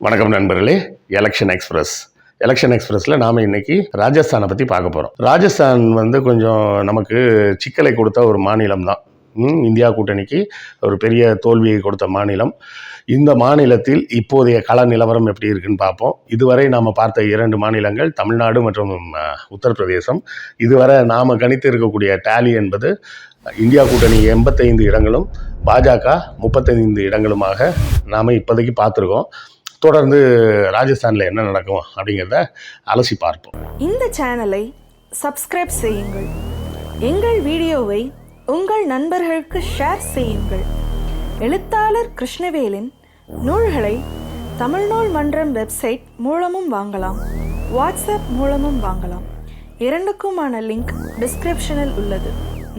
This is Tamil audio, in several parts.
வணக்கம் நண்பர்களே. எலெக்ஷன் எக்ஸ்பிரஸில் நாம் இன்றைக்கி ராஜஸ்தானை பற்றி பார்க்க போகிறோம். ராஜஸ்தான் கொஞ்சம் நமக்கு சிக்கலை கொடுத்த ஒரு மாநிலம் தான். இந்தியா கூட்டணிக்கு ஒரு பெரிய தோல்வியை கொடுத்த மாநிலம். இந்த மாநிலத்தில் இப்போதைய கள நிலவரம் எப்படி இருக்குன்னு பார்ப்போம். இதுவரை நாம் பார்த்த 2 மாநிலங்கள் தமிழ்நாடு மற்றும் உத்தரப்பிரதேசம். இதுவரை நாம் கணித்து இருக்கக்கூடிய டேலி என்பது இந்தியா கூட்டணி 85 இடங்களும் பாஜக 35 இடங்களுமாக நாம் இப்போதைக்கு பார்த்துருக்கோம். தொடர்ந்து ராஜஸ்தானில் என்ன நடக்கும் அப்படிங்கிறத அலசி பார்ப்போம். இந்த சேனலை சப்ஸ்கிரைப் செய்யுங்கள். எங்கள் வீடியோவை உங்கள் நண்பர்களுக்கு ஷேர் செய்யுங்கள். எழுத்தாளர் கிருஷ்ணவேலின் நூல்களை தமிழ்நூல் மன்றம் வெப்சைட் மூலமும் வாங்கலாம், வாட்ஸ்அப் மூலமும் வாங்கலாம். இரண்டுக்குமான லிங்க் டிஸ்கிரிப்ஷனில் உள்ளது.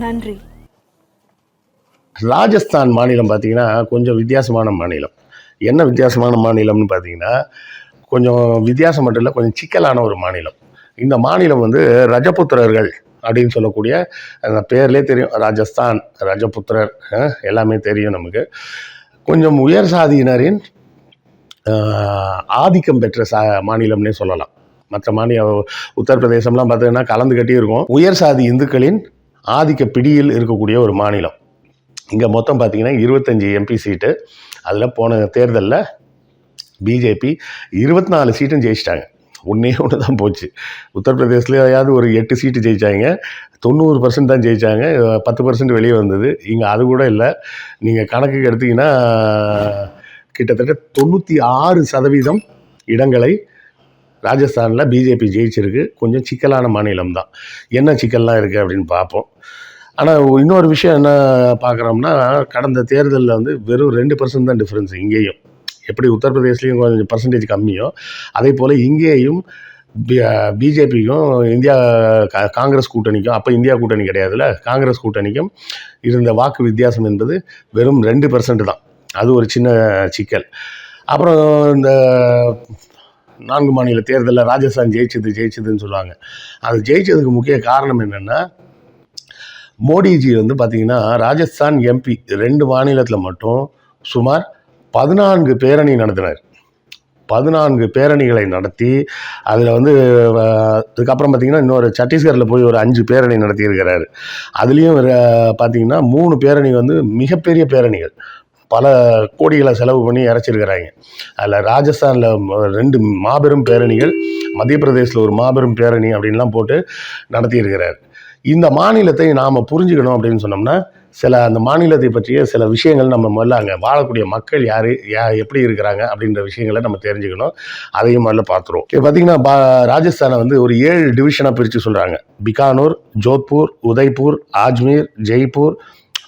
நன்றி. ராஜஸ்தான் மாநிலம் பார்த்திங்கன்னா கொஞ்சம் வித்தியாசமான மாநிலம். என்ன வித்தியாசமான மாநிலம்னு பார்த்தீங்கன்னா, கொஞ்சம் வித்தியாசம் மட்டும் இல்லை, கொஞ்சம் சிக்கலான ஒரு மாநிலம். இந்த மாநிலம் ரஜபுத்திரர்கள் அப்படின்னு சொல்லக்கூடிய அந்த பேர்லேயே தெரியும். ராஜஸ்தான், ரஜபுத்திரர் எல்லாமே தெரியும் நமக்கு. கொஞ்சம் உயர் சாதியினரின் ஆதிக்கம் பெற்ற மாநிலம்னே சொல்லலாம். மற்ற உத்தரப்பிரதேசம்லாம் பார்த்தீங்கன்னா கலந்து கட்டி இருக்கும். உயர் சாதி இந்துக்களின் ஆதிக்க பிடியில் இருக்கக்கூடிய ஒரு மாநிலம். இங்கே மொத்தம் பார்த்திங்கன்னா 25 எம்பி சீட்டு. அதில் போன தேர்தலில் பிஜேபி 24 சீட்டும் ஜெயிச்சிட்டாங்க. ஒன்றே தான் போச்சு. உத்தரப்பிரதேசத்துலையாவது ஒரு 8 சீட்டு ஜெயித்தாங்க. 90% தான் ஜெயித்தாங்க. 10% வெளியே வந்தது. இங்கே அது கூட இல்லை. நீங்கள் கணக்குக்கு எடுத்திங்கன்னா கிட்டத்தட்ட 96% இடங்களை ராஜஸ்தானில் பிஜேபி ஜெயிச்சிருக்கு. கொஞ்சம் சிக்கலான மாநிலம் தான். என்ன சிக்கல்லாம் இருக்குது அப்படின்னு பார்ப்போம். ஆனால் இன்னொரு விஷயம் என்ன பார்க்குறோம்னா, கடந்த தேர்தலில் வெறும் 2% தான் டிஃப்ரென்ஸ். இங்கேயும் எப்படி உத்தரப்பிரதேஷ்லேயும் கொஞ்சம் பர்சன்டேஜ் கம்மியோ, அதே போல் இங்கேயும் பிஜேபிக்கும் இந்தியா காங்கிரஸ் கூட்டணிக்கும், அப்போ இந்தியா கூட்டணி கிடையாதுல்ல, காங்கிரஸ் கூட்டணிக்கும் இருந்த வாக்கு வித்தியாசம் என்பது வெறும் 2% தான். அது ஒரு சின்ன சிக்கல். அப்புறம் இந்த 4 மாநில தேர்தலில் ராஜஸ்தான் ஜெயிச்சதுன்னு சொல்லுவாங்க. அது ஜெயிச்சதுக்கு முக்கிய காரணம் என்னென்னா, மோடிஜி பார்த்திங்கன்னா ராஜஸ்தான் எம்பி 2 மாநிலத்தில் மட்டும் சுமார் 14 பேரணி நடத்தினார். 14 பேரணிகளை நடத்தி அதில் அதுக்கப்புறம் பார்த்திங்கன்னா இன்னொரு சத்தீஸ்கரில் போய் ஒரு 5 பேரணி நடத்தியிருக்கிறாரு. அதுலேயும் பார்த்திங்கன்னா 3 பேரணி மிகப்பெரிய பேரணிகள், பல கோடிகளை செலவு பண்ணி இறச்சிருக்கிறாங்க. அதில் ராஜஸ்தானில் 2 மாபெரும் பேரணிகள், மத்திய பிரதேசில் ஒரு மாபெரும் பேரணி அப்படின்லாம் போட்டு நடத்தியிருக்கிறார். இந்த மாநிலத்தை நாம் புரிஞ்சுக்கணும் அப்படின்னு சொன்னோம்னா, அந்த மாநிலத்தை பற்றிய சில விஷயங்கள் நம்ம முதல்ல அங்கே வாழக்கூடிய மக்கள் எப்படி இருக்கிறாங்க அப்படின்ற விஷயங்களை நம்ம தெரிஞ்சுக்கணும். அதையும் முதல்ல பார்த்துருவோம். இப்போ பார்த்திங்கன்னா ராஜஸ்தானை ஒரு 7 டிவிஷனாக பிரித்து சொல்கிறாங்க. பிகானூர், ஜோத்பூர், உதய்பூர், ஆஜ்மீர், ஜெய்ப்பூர்,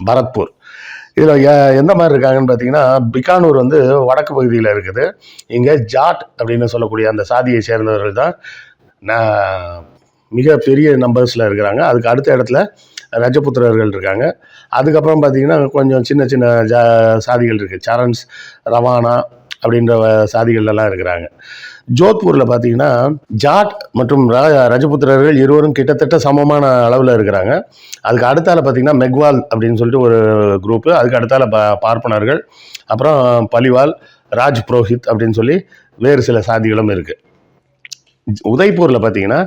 பரத்பூர். இதில் எந்த மாதிரி இருக்காங்கன்னு பார்த்தீங்கன்னா, பிகானூர் வடக்கு பகுதியில் இருக்குது. இங்கே ஜாட் அப்படின்னு சொல்லக்கூடிய அந்த சாதியை சேர்ந்தவர்கள் தான் மிக பெரிய நம்பர்ஸில் இருக்கிறாங்க. அதுக்கு அடுத்த இடத்துல ரஜபுத்திரர்கள் இருக்காங்க. அதுக்கப்புறம் பார்த்திங்கன்னா கொஞ்சம் சின்ன சின்ன சாதிகள் இருக்குது. சரன்ஸ், ரவானா அப்படின்ற சாதிகள்லாம் இருக்கிறாங்க. ஜோத்பூரில் பார்த்திங்கன்னா ஜாட் மற்றும் ரஜபுத்திரர்கள் இருவரும் கிட்டத்தட்ட சமமான அளவில் இருக்கிறாங்க. அதுக்கு அடுத்தால பார்த்திங்கன்னா மெக்வால் அப்படின்னு சொல்லிட்டு ஒரு குரூப்பு, அதுக்கு அடுத்தால பார்ப்பனர்கள், அப்புறம் பலிவால், ராஜ் புரோஹித் அப்படின்னு சொல்லி வேறு சில சாதிகளும் இருக்குது. உதய்பூரில் பார்த்திங்கன்னா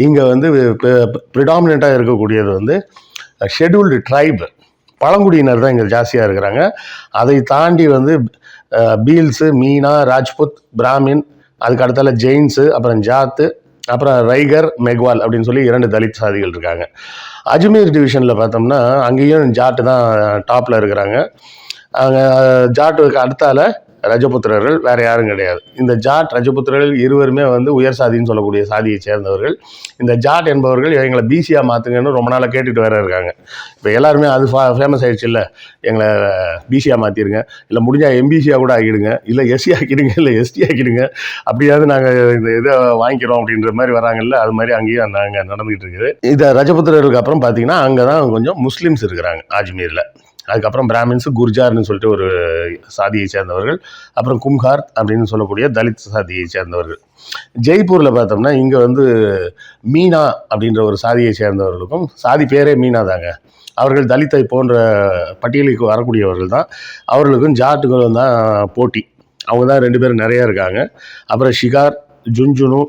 இங்கே ப்ரிடாமினண்ட்டாக இருக்கக்கூடியது ஷெட்யூல்டு ட்ரைப், பழங்குடியினர் தான் இங்கே ஜாஸ்தியாக இருக்கிறாங்க. அதை தாண்டி பீல்ஸு, மீனா, ராஜ்புத், பிராமின், அதுக்கு அடுத்தால ஜெயின்ஸு, அப்புறம் ஜாத்து, அப்புறம் ரைகர், மெக்வால் அப்படின்னு சொல்லி 2 தலித் சாதிகள் இருக்காங்க. அஜ்மீர் டிவிஷனில் பார்த்தோம்னா அங்கேயும் ஜாட்டு தான் டாப்பில் இருக்கிறாங்க. அங்கே ஜாட்டுக்கு அடுத்தால ரஜபுத்திரர்கள், வேறு யாரும் கிடையாது. இந்த ஜாட், ரஜபுத்திரர்கள் இருவருமே உயர் சாதின்னு சொல்லக்கூடிய சாதியை சேர்ந்தவர்கள். இந்த ஜாட் என்பவர்கள் எங்களை பிசியாக மாற்றுங்கன்னு ரொம்ப நாளாக கேட்டுட்டு வேறு இருக்காங்க. இப்போ எல்லாருமே அது ஃபேமஸ் ஆகிடுச்சு. இல்லை, எங்களை பிசியாக மாற்றிடுங்க, இல்லை முடிஞ்சால் எம்பிசியாக கூட ஆக்கிடுங்க, இல்லை எஸ்சி ஆக்கிடுங்க, இல்லை எஸ்டி ஆக்கிடுங்க, அப்படியாவது நாங்கள் இந்த இதை வாங்கிக்கிறோம் அப்படின்ற மாதிரி வராங்கல்ல. அது மாதிரி அங்கேயும் நாங்கள் நடந்துகிட்டு இருக்குது. இந்த ரஜபுத்திரர்களுக்கு அப்புறம் பார்த்திங்கன்னா அங்கே தான் கொஞ்சம் முஸ்லீம்ஸ் இருக்கிறாங்க ஆஜ்மீரில். அதுக்கப்புறம் பிராமின்ஸு, குர்ஜார்னு சொல்லிட்டு ஒரு சாதியை சேர்ந்தவர்கள், அப்புறம் கும்ஹார் அப்படின்னு சொல்லக்கூடிய தலித் சாதியை சேர்ந்தவர்கள். ஜெய்ப்பூரில் பார்த்தோம்னா இங்கே மீனா அப்படின்ற ஒரு சாதியை சேர்ந்தவர்களுக்கும், சாதி பேரே மீனா தாங்க, அவர்கள் தலித்தை போன்ற பட்டியலுக்கு வரக்கூடியவர்கள் தான், அவர்களுக்கும் ஜாட்டுகளும் தான் போட்டி. அவங்க தான் 2 பேரும் நிறையா இருக்காங்க. அப்புறம் ஷிகார், ஜுன்ஜுனு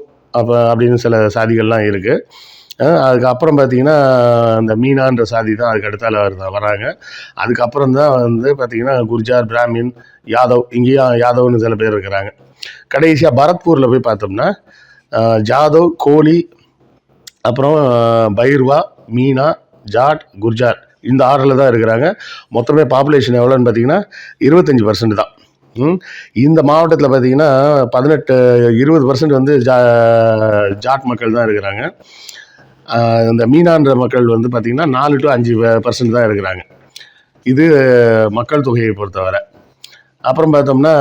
அப்படின்னு சில சாதிகள்லாம் இருக்குது. அதுக்கப்புறம் பார்த்திங்கன்னா இந்த மீனான்ற சாதி தான் அதுக்கு அடுத்தால வராங்க. அதுக்கப்புறம் தான் வந்து பார்த்திங்கன்னா குர்ஜார், பிராமின், யாதவ், இங்கேயும் யாதவ்னு சில பேர் இருக்கிறாங்க. கடைசியாக பரத்பூரில் போய் பார்த்தோம்னா ஜாதவ், கோலி, அப்புறம் பைர்வா, மீனா, ஜாட், குர்ஜார் இந்த ஆறில் தான் இருக்கிறாங்க. மொத்தமே பாப்புலேஷன் எவ்வளோன்னு பார்த்தீங்கன்னா 25% தான். இந்த மாவட்டத்தில் பார்த்தீங்கன்னா 20% வந்து ஜாட் மக்கள் தான் இருக்கிறாங்க. இந்த மீனான்ற மக்கள் வந்து பார்த்திங்கன்னா 4 to 5% தான் இருக்கிறாங்க. இது மக்கள் தொகையை பொறுத்தவரை. அப்புறம் பார்த்தோம்னா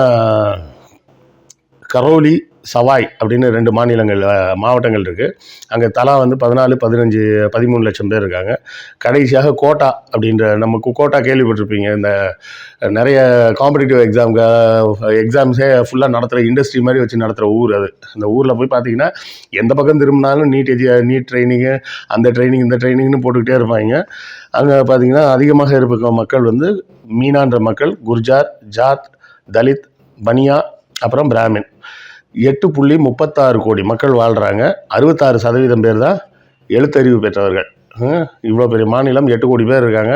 கரோலி, சவாய் அப்படின்னு 2 மாவட்டங்கள் இருக்குது. அங்கே தலா வந்து 14, 15, 13 லட்சம் பேர் இருக்காங்க. கடைசியாக கோட்டா அப்படின்ற, நம்ம கோட்டா கேள்விப்பட்டிருப்பீங்க, இந்த நிறைய காம்படிட்டிவ் எக்ஸாம்ஸே ஃபுல்லாக நடத்துகிற இண்டஸ்ட்ரி மாதிரி வச்சு நடத்துகிற ஊர் அது. அந்த ஊரில் போய் பார்த்தீங்கன்னா எந்த பக்கம் திரும்பினாலும் நீட் ட்ரைனிங்கு, அந்த ட்ரைனிங், இந்த ட்ரைனிங்னு போட்டுக்கிட்டே இருப்பாங்க. அங்கே பார்த்தீங்கன்னா அதிகமாக இருக்க மக்கள் வந்து மீனான்ற மக்கள், குர்ஜார், ஜாட், தலித், பனியா, அப்புறம் பிராமின். 8.36 கோடி மக்கள் வாழ்கிறாங்க. 66% பேர் தான் எழுத்தறிவு பெற்றவர்கள். இவ்வளோ பெரிய மாநிலம், 8 கோடி பேர் இருக்காங்க.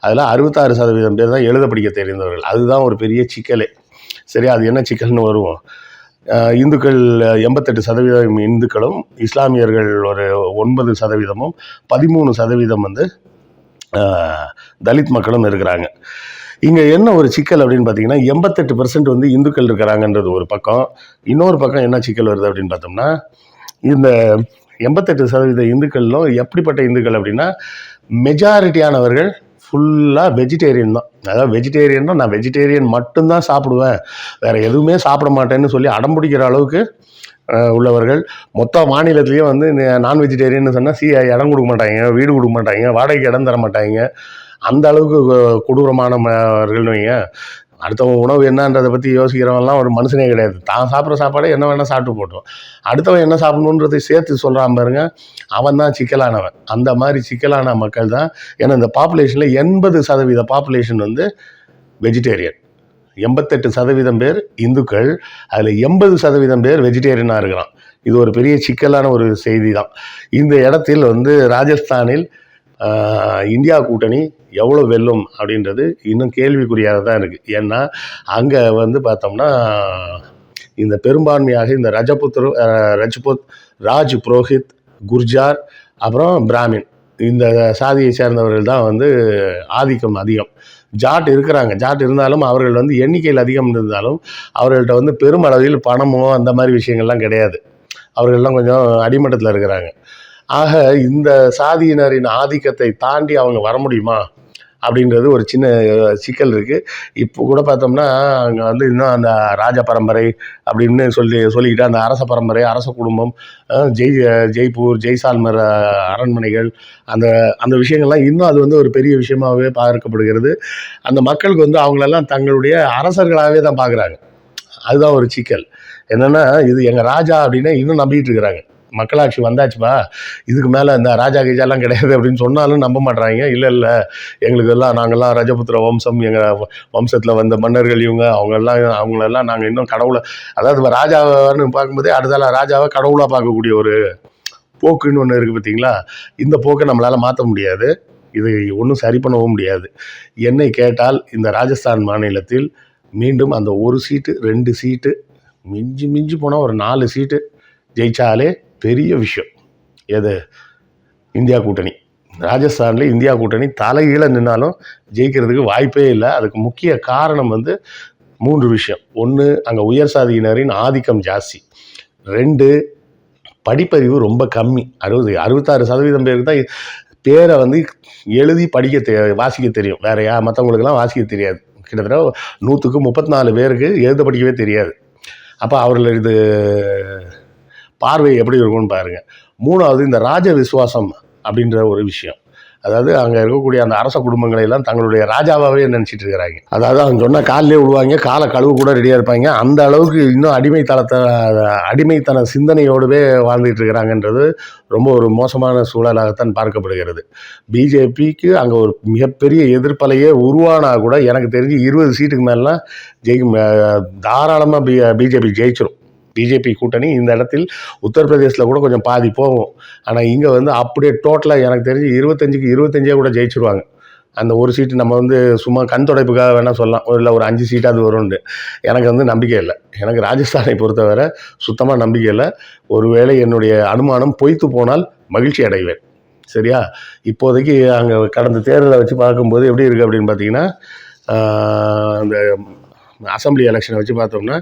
அதில் 66% பேர் தான் எழுத படிக்க தெரிந்தவர்கள். அதுதான் ஒரு பெரிய சிக்கலே. சரி, அது என்ன சிக்கல்னு வருவோம். இந்துக்கள் 88% இந்துக்களும், இஸ்லாமியர்கள் ஒரு 9%, 13% வந்து தலித் மக்களும் இருக்கிறாங்க. இங்கே என்ன ஒரு சிக்கல் அப்படின்னு பார்த்தீங்கன்னா 88% வந்து இந்துக்கள் இருக்கிறாங்கன்றது ஒரு பக்கம். இன்னொரு பக்கம் என்ன சிக்கல் வருது அப்படின்னு பார்த்தோம்னா, இந்த 88% இந்துக்களும் எப்படிப்பட்ட இந்துக்கள் அப்படின்னா, மெஜாரிட்டியானவர்கள் ஃபுல்லாக வெஜிடேரியன் தான். அதாவது வெஜிடேரியன்னா நான் வெஜிடேரியன் மட்டும்தான் சாப்பிடுவேன், வேறு எதுவுமே சாப்பிட மாட்டேன்னு சொல்லி அடம்பிடிக்கிற அளவுக்கு உள்ளவர்கள். மொத்த மாநிலத்திலேயே வந்து நான் வெஜிடேரியன் சொன்னால் இடம் கொடுக்க மாட்டாங்க, வீடு கொடுக்க மாட்டாங்க, வாடகைக்கு இடம் தர மாட்டாங்க. அந்த அளவுக்கு கொடூரமானவர்கள்னு வைங்க. அடுத்தவங்க உணவு என்னன்றதை பற்றி யோசிக்கிறவங்கலாம் ஒரு மனுஷனே கிடையாது. தான் சாப்பிட்ற சாப்பாடை என்ன வேணால் சாப்பிட்டு போட்டோம், அடுத்தவன் என்ன சாப்பிடணுன்றதை சேர்த்து சொல்கிறான் பாருங்க, அவன் தான் சிக்கலானவன். அந்த மாதிரி சிக்கலான மக்கள் தான். ஏன்னா இந்த பாப்புலேஷனில் 80% பாப்புலேஷன் வந்து வெஜிடேரியன், 88% பேர் இந்துக்கள், அதில் 80% பேர் வெஜிடேரியனாக இருக்கிறான். இது ஒரு பெரிய சிக்கலான ஒரு செய்தி தான். இந்த இடத்தில் வந்து ராஜஸ்தானில் இந்தியா கூட்டணி எவ்வளோ வெல்லும் அப்படின்றது இன்னும் கேள்விக்குறியாக தான் இருக்குது. ஏன்னா அங்கே வந்து பார்த்தோம்னா இந்த பெரும்பான்மையாக இந்த ரஜ்புத், ராஜ் புரோஹித், குர்ஜார், அப்புறம் பிராமின் இந்த சாதியை சேர்ந்தவர்கள் தான் வந்து ஆதிக்கம் அதிகம். ஜாட் இருக்கிறாங்க. ஜாட் இருந்தாலும் அவர்கள் வந்து எண்ணிக்கையில் அதிகம் இருந்தாலும் அவர்கள்ட்ட வந்து பெருமளவில் பணமோ அந்த மாதிரி விஷயங்கள்லாம் கிடையாது. அவர்கள்லாம் கொஞ்சம் அடிமட்டத்தில் இருக்கிறாங்க. ஆக இந்த சாதியினரின் ஆதிக்கத்தை தாண்டி அவங்க வர முடியுமா அப்படின்றது ஒரு சின்ன சிக்கல் இருக்குது. இப்போ கூட பார்த்தோம்னா அங்கே வந்து இன்னும் அந்த ராஜ பரம்பரை அப்படின்னு சொல்லிக்கிட்டு அந்த அரச பரம்பரை, அரச குடும்பம், ஜெய்ப்பூர், ஜெய்சால்மர் அரண்மனைகள், அந்த விஷயங்கள்லாம் இன்னும் அது வந்து ஒரு பெரிய விஷயமாகவே பார்க்கப்படுகிறது. அந்த மக்களுக்கு வந்து அவங்களெல்லாம் தங்களுடைய அரசர்களாகவே தான் பார்க்குறாங்க. அதுதான் ஒரு சிக்கல். என்னென்னா இது எங்கள் ராஜா அப்படின்னு இன்னும் நம்பிக்கிட்டு இருக்கிறாங்க. மக்களாட்சி வந்தாச்சுப்பா, இதுக்கு மேலே இந்த ராஜா கீஜாலாம் கிடையாது அப்படின்னு சொன்னாலும் நம்ப மாட்றாங்க. இல்லை எங்களுக்கெல்லாம் நாங்கள்லாம் ரஜபுத்திர வம்சம், எங்கள் வம்சத்தில் வந்த மன்னர்கள் இவங்க, அவங்களெல்லாம் நாங்கள் இன்னும் கடவுளை, அதாவது ராஜாவான்னு பார்க்கும்போதே அடுத்தால ராஜாவை கடவுளாக பார்க்கக்கூடிய ஒரு போக்குன்னு ஒன்று இருக்குது பார்த்தீங்களா. இந்த போக்கை நம்மளால் மாற்ற முடியாது. இது ஒன்றும் சரி பண்ணவும் முடியாது. என்னை கேட்டால் இந்த ராஜஸ்தான் மாநிலத்தில் மீண்டும் அந்த 1 சீட்டு 2 சீட்டு மிஞ்சி போனால் ஒரு 4 சீட்டு ஜெயிச்சாலே பெரிய விஷயம். எது? இந்தியா கூட்டணி. ராஜஸ்தானில் இந்தியா கூட்டணி தலைகீழ நின்னாலும் ஜெயிக்கிறதுக்கு வாய்ப்பே இல்லை. அதுக்கு முக்கிய காரணம் வந்து 3 விஷயம். 1, அங்கே உயர் சாதியினரின் ஆதிக்கம் ஜாஸ்தி. 2, படிப்பறிவு ரொம்ப கம்மி. 66% பேருக்கு தான் பேரை வந்து எழுதி வாசிக்க தெரியும். வேற மற்றவங்களுக்கெல்லாம் வாசிக்க தெரியாது. கிட்டத்தட்ட 100க்கு 34 பேருக்கு எழுத படிக்கவே தெரியாது. அப்போ அவர்கள் இது பார்வை எப்படி இருக்கும்னு பாருங்கள். 3வது இந்த ராஜ விசுவாசம் அப்படின்ற ஒரு விஷயம். அதாவது அங்கே இருக்கக்கூடிய அந்த அரச குடும்பங்களை எல்லாம் தங்களுடைய ராஜாவாகவே நினச்சிட்டு இருக்கிறாங்க. அதாவது அவங்க சொன்னால் காலிலே விடுவாங்க, காலை கழுவு கூட ரெடியாக இருப்பாங்க. அந்த அளவுக்கு இன்னும் அடிமைத்தன சிந்தனையோடவே வாழ்ந்துட்டு இருக்கிறாங்கன்றது ரொம்ப ஒரு மோசமான சூழலாகத்தான் பார்க்கப்படுகிறது. பிஜேபிக்கு அங்கே ஒரு மிகப்பெரிய எதிர்ப்பலையே உருவானா கூட எனக்கு தெரிஞ்சு 20 சீட்டுக்கு மேலாம் தாராளமாக பிஜேபி ஜெயிச்சிடும். பிஜேபி கூட்டணி இந்த இடத்தில் உத்தரப்பிரதேசில் கூட கொஞ்சம் பாதி போகும். ஆனால் இங்கே வந்து அப்படியே டோட்டலாக எனக்கு தெரிஞ்சு 25க்கு 25 கூட ஜெயிச்சிருவாங்க. அந்த ஒரு சீட்டு நம்ம வந்து சும்மா கண் துடைப்புக்காக வேணால் சொல்லலாம், இல்லை ஒரு 5 சீட்டாவது வரும்னு. எனக்கு வந்து நம்பிக்கை இல்லை. எனக்கு ராஜஸ்தானை பொறுத்தவரை சுத்தமாக நம்பிக்கை இல்லை. ஒருவேளை என்னுடைய அனுமானம் பொய்த்து போனால் மகிழ்ச்சி அடைவேன். சரியா? இப்போதைக்கு அங்கே கடந்த தேர்தலை வச்சு பார்க்கும்போது எப்படி இருக்குது அப்படின்னு பார்த்தீங்கன்னா, அந்த அசம்பிளி எலெக்ஷனை வச்சு பார்த்தோம்னா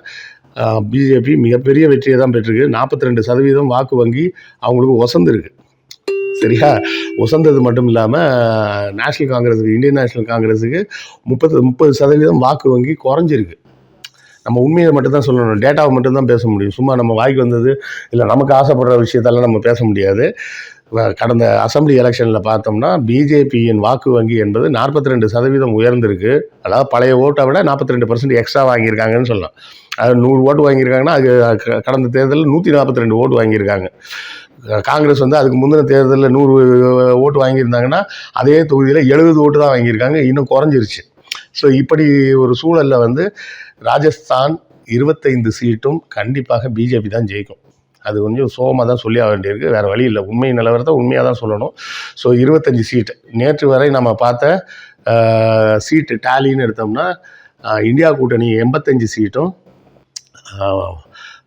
பிஜேபி மிகப்பெரிய வெற்றியை தான் பெற்றிருக்கு. 42% வாக்கு வங்கி அவங்களுக்கு ஒசந்துருக்கு. சரியா? ஒசந்தது மட்டும் இல்லாமல் நேஷ்னல் காங்கிரஸுக்கு, இந்தியன் நேஷ்னல் காங்கிரஸுக்கு 30% வாக்கு வங்கி குறைஞ்சிருக்கு. நம்ம உண்மையை மட்டும்தான் சொல்லணும், டேட்டாவை மட்டும்தான் பேச முடியும். சும்மா நம்ம வாய்க்கு வந்தது இல்லை நமக்கு ஆசைப்படுற விஷயத்தெல்லாம் நம்ம பேச முடியாது. கடந்த அசம்பிளி எலெக்ஷனில் பார்த்தோம்னா பிஜேபியின் வாக்கு வங்கி என்பது 42% உயர்ந்திருக்கு. அதாவது பழைய ஓட்டை விட 42% எக்ஸ்ட்ரா வாங்கியிருக்காங்கன்னு சொல்லலாம். அது 100 ஓட்டு வாங்கியிருக்காங்கன்னா அது கடந்த தேர்தலில் 142 ஓட்டு வாங்கியிருக்காங்க. காங்கிரஸ் வந்து அதுக்கு முந்தின தேர்தலில் 100 ஓட்டு வாங்கியிருந்தாங்கன்னா அதே தொகுதியில் 70 ஓட்டு தான் வாங்கியிருக்காங்க. இன்னும் குறைஞ்சிருச்சு. ஸோ இப்படி ஒரு சூழலில் வந்து ராஜஸ்தான் 25 சீட்டும் கண்டிப்பாக பிஜேபி தான் ஜெயிக்கும். அது கொஞ்சம் சோகமாக தான் சொல்லி ஆக வேண்டியிருக்கு, வேறு வழி இல்லை. உண்மை நிலவரத்தை உண்மையாக தான் சொல்லணும். ஸோ 25 சீட்டு நேற்று வரை நம்ம பார்த்த சீட்டு டேலின்னு எடுத்தோம்னா இந்தியா கூட்டணி 85 சீட்டும்,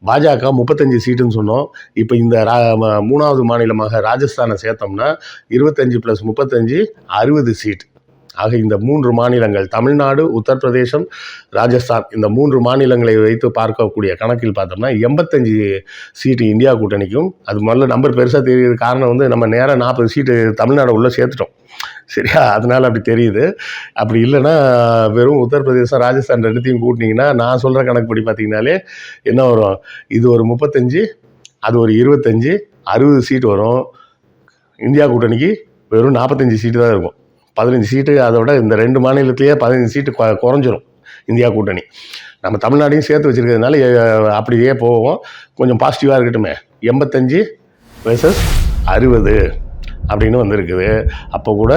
பாஜக 35 சீட்டுன்னு சொன்னோம். இப்போ இந்த 3வது மாநிலமாக ராஜஸ்தானை சேர்த்தோம்னா 25 + 35 60 சீட். ஆக இந்த 3 மாநிலங்கள் தமிழ்நாடு, உத்தரப்பிரதேசம், ராஜஸ்தான், இந்த 3 மாநிலங்களை வைத்து பார்க்கக்கூடிய கணக்கில் பார்த்தோம்னா 85 சீட்டு இந்தியா கூட்டணிக்கும். அது முதல்ல நம்பர் பெருசாக தெரியுது. காரணம் வந்து நம்ம நேராக 40 சீட்டு தமிழ்நாடு உள்ளே சேர்த்துட்டோம். சரியா? அதனால் அப்படி தெரியுது. அப்படி இல்லைன்னா வெறும் உத்தரப்பிரதேசம், ராஜஸ்தான் ரெண்டுத்தையும் கூட்டினீங்கன்னா நான் சொல்கிற கணக்குப்படி பார்த்தீங்கன்னாலே என்ன வரும், இது ஒரு 35, அது ஒரு 25, 60 சீட்டு வரும். இந்தியா கூட்டணிக்கு வெறும் 45 சீட்டு தான் இருக்கும். 15 சீட்டு, அதோட இந்த 2 மாநிலத்திலேயே 15 சீட்டு குறைஞ்சிரும் இந்தியா கூட்டணி. நம்ம தமிழ்நாட்டையும் சேர்த்து வச்சுருக்கிறதுனால அப்படியே போவோம். கொஞ்சம் பாசிட்டிவாக இருக்கட்டுமே. 85 vs 60 அப்படின்னு வந்திருக்குது. அப்போ கூட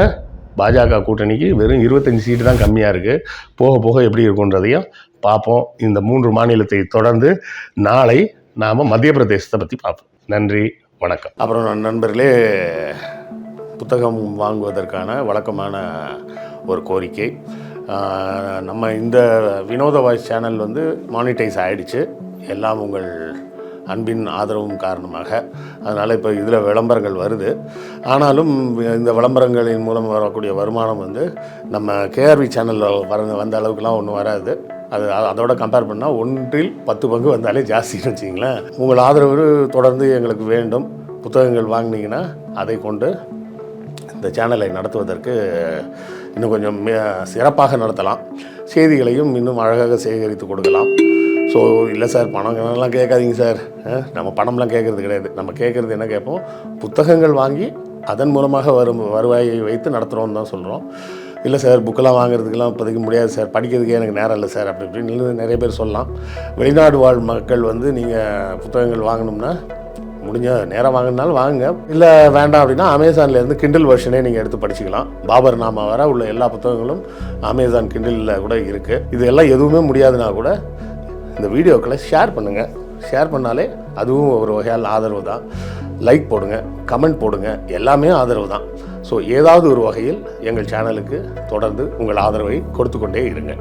பாஜக கூட்டணிக்கு வெறும் 25 சீட்டு தான் கம்மியாக இருக்குது. போக போக எப்படி இருக்குன்றதையும் பார்ப்போம். இந்த 3 மாநிலத்தை தொடர்ந்து நாளை நாம் மத்திய பிரதேசத்தை பற்றி பார்ப்போம். நன்றி, வணக்கம். அப்புறம் நண்பர்களே, புத்தகம் வாங்குவதற்கான வழக்கமான ஒரு கோரிக்கை. நம்ம இந்த வினோத வாய்ஸ் சேனல் வந்து மானிட்டைஸ் ஆகிடுச்சு. எல்லாம் உங்கள் அன்பின் ஆதரவும் காரணமாக. அதனால் இப்போ இதில் விளம்பரங்கள் வருது. ஆனாலும் இந்த விளம்பரங்களின் மூலம் வரக்கூடிய வருமானம் வந்து நம்ம கேஆர்வி சேனலில் வந்த அளவுக்குலாம் ஒன்றும் வராது. அதோட கம்பேர் பண்ணால் 1/10 பங்கு வந்தாலே ஜாஸ்தின்னு வச்சிங்களேன். உங்கள் ஆதரவு தொடர்ந்து எங்களுக்கு வேண்டும். புத்தகங்கள் வாங்கினீங்கன்னா அதை கொண்டு இந்த சேனலை நடத்துவதற்கு இன்னும் கொஞ்சம் சிறப்பாக நடத்தலாம். செய்திகளையும் இன்னும் அழகாக சேகரித்து கொடுக்கலாம். ஸோ இல்லை சார், பணம்லாம் கேட்காதீங்க சார். நம்ம பணம்லாம் கேட்குறது கிடையாது. நம்ம கேட்குறது என்ன கேட்போம், புத்தகங்கள் வாங்கி அதன் மூலமாக வருவாயை வைத்து நடத்துகிறோன்னு தான் சொல்கிறோம். இல்லை சார், புக்கெல்லாம் வாங்குறதுக்கெல்லாம் இப்போதைக்கு முடியாது சார், படிக்கிறதுக்கே எனக்கு நேரம் இல்லை சார் அப்படி இப்படின்னு நிறைய பேர் சொல்லலாம். வெளிநாடு வாழ் மக்கள் வந்து நீங்கள் புத்தகங்கள் வாங்கணும்னா முடிஞ்ச நேரம் வாங்கினாலும் வாங்குங்க. இல்லை வேண்டாம் அப்படின்னா அமேசான்லேருந்து கிண்டில் வெர்ஷனே நீங்கள் எடுத்து படிச்சுக்கலாம். பாபர் நாமா வர உள்ள எல்லா புத்தகங்களும் அமேசான் கிண்டிலில் கூட இருக்குது. இது எல்லாம் எதுவுமே முடியாதுன்னா கூட இந்த வீடியோக்களை ஷேர் பண்ணுங்கள். ஷேர் பண்ணாலே அதுவும் ஒரு வகையால் ஆதரவு தான். லைக் போடுங்க, கமெண்ட் போடுங்க, எல்லாமே ஆதரவு தான். ஸோ ஏதாவது ஒரு வகையில் எங்கள் சேனலுக்கு தொடர்ந்து உங்கள் ஆதரவை கொடுத்து கொண்டே இருங்க.